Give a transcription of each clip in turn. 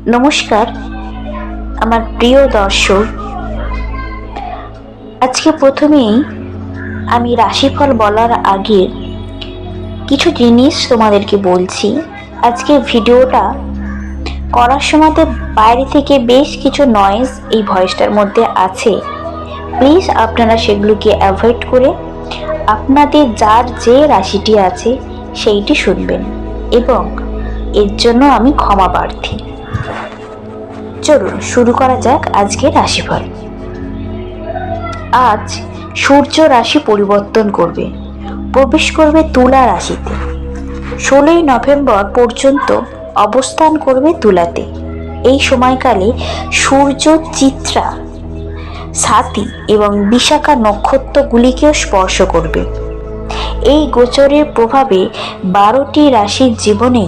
নমস্কার আমার প্রিয় দর্শক। আজকে প্রথমেই আমি রাশিফল বলার আগে কিছু জিনিস তোমাদেরকে বলছি। আজকে ভিডিওটা করার সময়তে বাইরে থেকে বেশ কিছু নয়েজ এই ভয়েসটার মধ্যে আছে। প্লিজ আপনারা সেগুলোকে অ্যাভয়েড করে আপনাদের যার যে রাশিটি আছে সেইটি শুনবেন এবং এর জন্য আমি ক্ষমা প্রার্থী। চলুন শুরু করা যাক আজকের রাশিফল। আজ সূর্য রাশি পরিবর্তন করবে, প্রবেশ করবে তুলা রাশিতে। 16ই নভেম্বর পর্যন্ত অবস্থান করবে তুলাতে। এই সময়কালে সূর্য চিত্রা, স্বাতী এবং বিশাখা নক্ষত্রগুলিকেও স্পর্শ করবে। এই গোচরের প্রভাবে 12টি রাশির জীবনে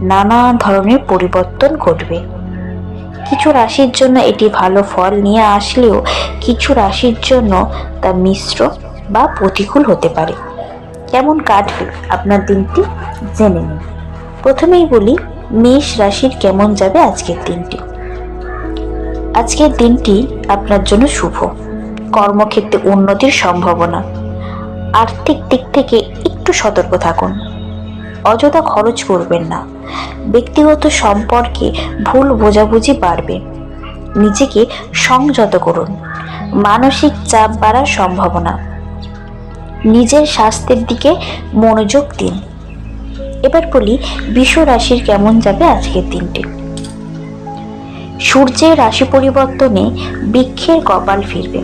নানা ধরনের পরিবর্তন ঘটবে। কিছু রাশির জন্য এটি ভালো ফল নিয়ে আসলেও কিছু রাশির জন্য তা মিশ্র বা প্রতিকূল হতে পারে। কেমন কাটবে আপনার দিনটি জেনে নিন। প্রথমেই বলি মেষ রাশির কেমন যাবে আজকের দিনটি। আজকের দিনটি আপনার জন্য শুভ। কর্মক্ষেত্রে উন্নতির সম্ভাবনা। আর্থিক দিক থেকে একটু সতর্ক থাকুন। অযথা খরচ করবেন না। ব্যক্তিগত সম্পর্কে ভুল বোঝাবুঝি বাড়বে। নিজেকে সংযত করুন। মানসিক চাপ বাড়ার সম্ভাবনা। নিজের স্বাস্থ্যের দিকে মনোযোগ দিন। এবার বলি বৃষ রাশির কেমন যাবে আজকের দিনটি। সূর্যের রাশি পরিবর্তনে বৃক্ষের কপাল ফিরবে।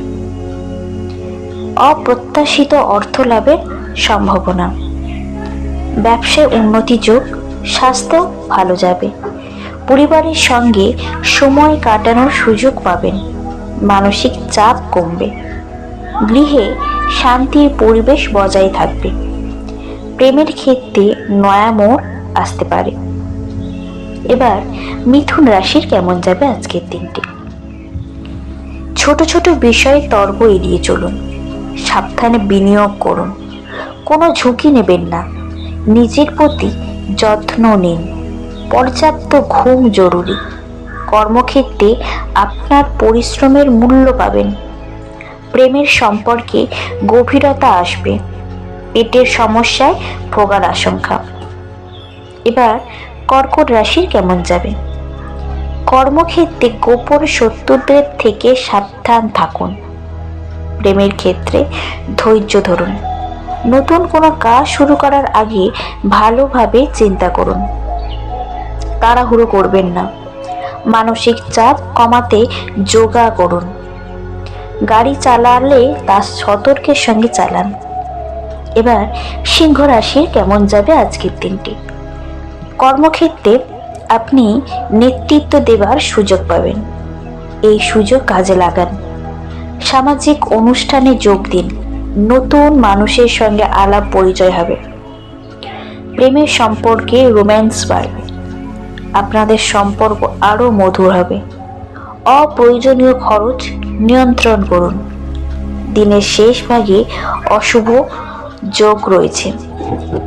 অপ্রত্যাশিত অর্থ লাভের সম্ভাবনা। ব্যবসায় উন্নতি যোগ। স্বাস্থ্য ভালো যাবে। পরিবারের সঙ্গে সময় কাটানোর সুযোগ পাবেন। মানসিক চাপ কমবে। গৃহে শান্তির পরিবেশ বজায় থাকবে। প্রেমের ক্ষেত্রে নয়া মোড় আসতে পারে। এবার মিথুন রাশির কেমন যাবে আজকের দিনটি। ছোট ছোট বিষয়ে তর্ক এড়িয়ে চলুন। সাবধানে বিনিয়োগ করুন। কোনো ঝুঁকি নেবেন না। নিজের প্রতি যত্ন নিন। পর্যাপ্ত ঘুম জরুরি। কর্মক্ষেত্রে আপনার পরিশ্রমের মূল্য পাবেন। প্রেমের সম্পর্কে গভীরতা আসবে। পেটের সমস্যায় ভোগার আশঙ্কা। এবার কর্কট রাশির কেমন যাবে। কর্মক্ষেত্রে গোপন শত্রুদের থেকে সাবধান থাকুন। প্রেমের ক্ষেত্রে ধৈর্য ধরুন। নতুন কোনো কাজ শুরু করার আগে ভালোভাবে চিন্তা করুন। তাড়াহুড়ো করবেন না। মানসিক চাপ কমাতে যোগা করুন। গাড়ি চালালে তা সতর্কের সঙ্গে চালান। এবার সিংহ রাশির কেমন যাবে আজকের দিনটি। কর্মক্ষেত্রে আপনি নেতৃত্ব দেবার সুযোগ পাবেন। এই সুযোগ কাজে লাগান। সামাজিক অনুষ্ঠানে যোগ দিন। নতুন মানুষের সঙ্গে আলাপ পরিচয় হবে। প্রেমের সম্পর্কে রোম্যান্স বাড়বে। আপনাদের সম্পর্ক আরো মধুর হবে। অপ্রয়োজনীয় খরচ নিয়ন্ত্রণ করুন। দিনের শেষ ভাগে অশুভ যোগ রয়েছে।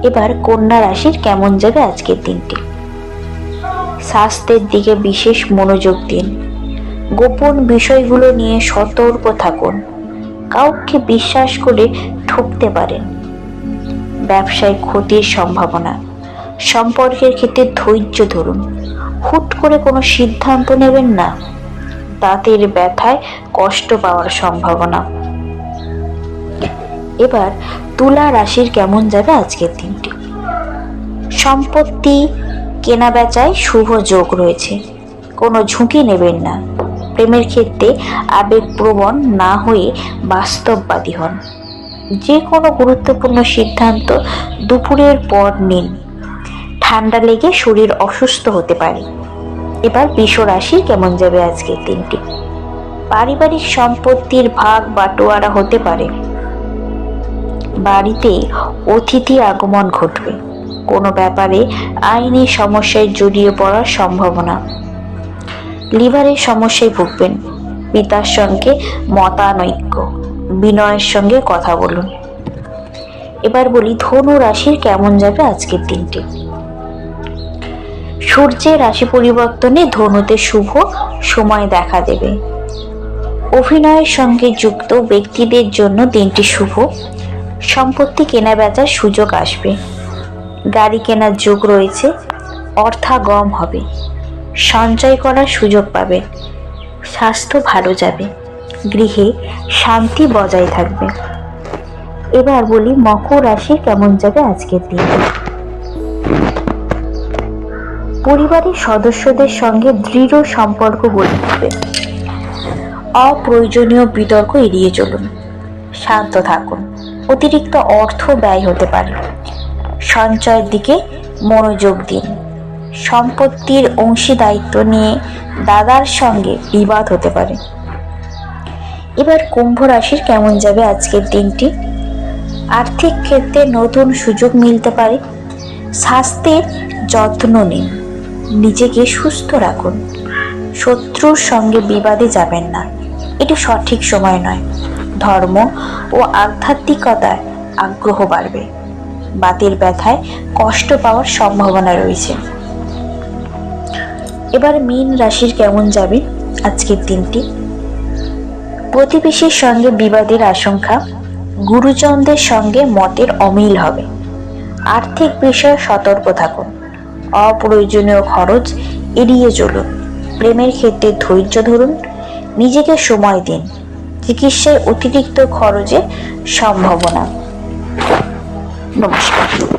এবার কন্যা রাশির কেমন যাবে আজকের দিনটি। স্বাস্থ্যের দিকে বিশেষ মনোযোগ দিন। গোপন বিষয়গুলো নিয়ে সতর্ক থাকুন। কাউকে বিশ্বাস করে ঠকতে পারেন। ব্যবসায় ক্ষতির সম্ভাবনা। সম্পর্কের ক্ষেত্রে ধৈর্য ধরুন। হুট করে কোনো সিদ্ধান্ত নেবেন না। দাঁতের ব্যথায় কষ্ট পাওয়ার সম্ভাবনা। এবার তুলা রাশির কেমন যাবে আজকের দিনটি। সম্পত্তি কেনা বেচায় শুভ যোগ রয়েছে। কোনো ঝুঁকি নেবেন না। প্রেমের ক্ষেত্রে আবেগপ্রবণ না হয়ে বাস্তববাদী হন। যে কোনো গুরুত্বপূর্ণ সিদ্ধান্ত দুপুরের পর নিন। ঠান্ডা লেগে শরীর অসুস্থ হতে পারে। এবার বৃষ রাশির কেমন যাবে আজকের দিনটি। পারিবারিক সম্পত্তির ভাগ বাটোয়ারা হতে পারে। বাড়িতে অতিথি আগমন ঘটবে। কোনো ব্যাপারে আইনি সমস্যায় জড়িয়ে পড়ার সম্ভাবনা। লিভারের সমস্যায় ভুগবেন। পিতার সঙ্গে মতানৈক্য। বিনয়ের সঙ্গে কথা বলুন। এবার বলি ধনু রাশির কেমন যাবে আজকের দিনটি। সূর্যের রাশি পরিবর্তনে ধনুতে শুভ সময় দেখা দেবে। অভিনয়ের সঙ্গে যুক্ত ব্যক্তিদের জন্য দিনটি শুভ। সম্পত্তি কেনা বেচার সুযোগ আসবে। গাড়ি কেনার যোগ রয়েছে। অর্থাগম হবে। সঞ্চয় করার সুযোগ পাবেন। স্বাস্থ্য ভালো যাবে। গৃহে শান্তি বজায় থাকবে। এবার বলি মকর রাশি কেমন যাবে আজকের দিন। পরিবারের সদস্যদের সঙ্গে দৃঢ় সম্পর্ক গড়ে উঠবে। অপ্রয়োজনীয় বিতর্ক এড়িয়ে চলুন। শান্ত থাকুন। অতিরিক্ত অর্থ ব্যয় হতে পারে। সঞ্চয়ের দিকে মনোযোগ দিন। সম্পত্তির অংশীদারিত্ব নিয়ে দাদার সঙ্গে বিবাদ হতে পারে। এবার কুম্ভ রাশির কেমন যাবে আজকের দিনটি। আর্থিক ক্ষেত্রে নতুন সুযোগ মিলতে পারে। স্বাস্থ্যের যত্ন নিন। নিজেকে সুস্থ রাখুন। শত্রুর সঙ্গে বিবাদে যাবেন না। এটি সঠিক সময় নয়। ধর্ম ও আধ্যাত্মিকতায় আগ্রহ বাড়বে। বাতের ব্যথায় কষ্ট পাওয়ার সম্ভাবনা রয়েছে। এবার মীন রাশির কেমন যাবে আজকের দিনটি। প্রতিবেশীর সঙ্গে বিবাদের আশঙ্কা। গুরুজনদের সঙ্গে মতের অমিল হবে। আর্থিক বিষয়ে সতর্ক থাকুন। অপ্রয়োজনীয় খরচ এড়িয়ে চলুন। প্রেমের ক্ষেত্রে ধৈর্য ধরুন। নিজেকে সময় দিন। চিকিৎসায় অতিরিক্ত খরচের সম্ভাবনা। নমস্কার।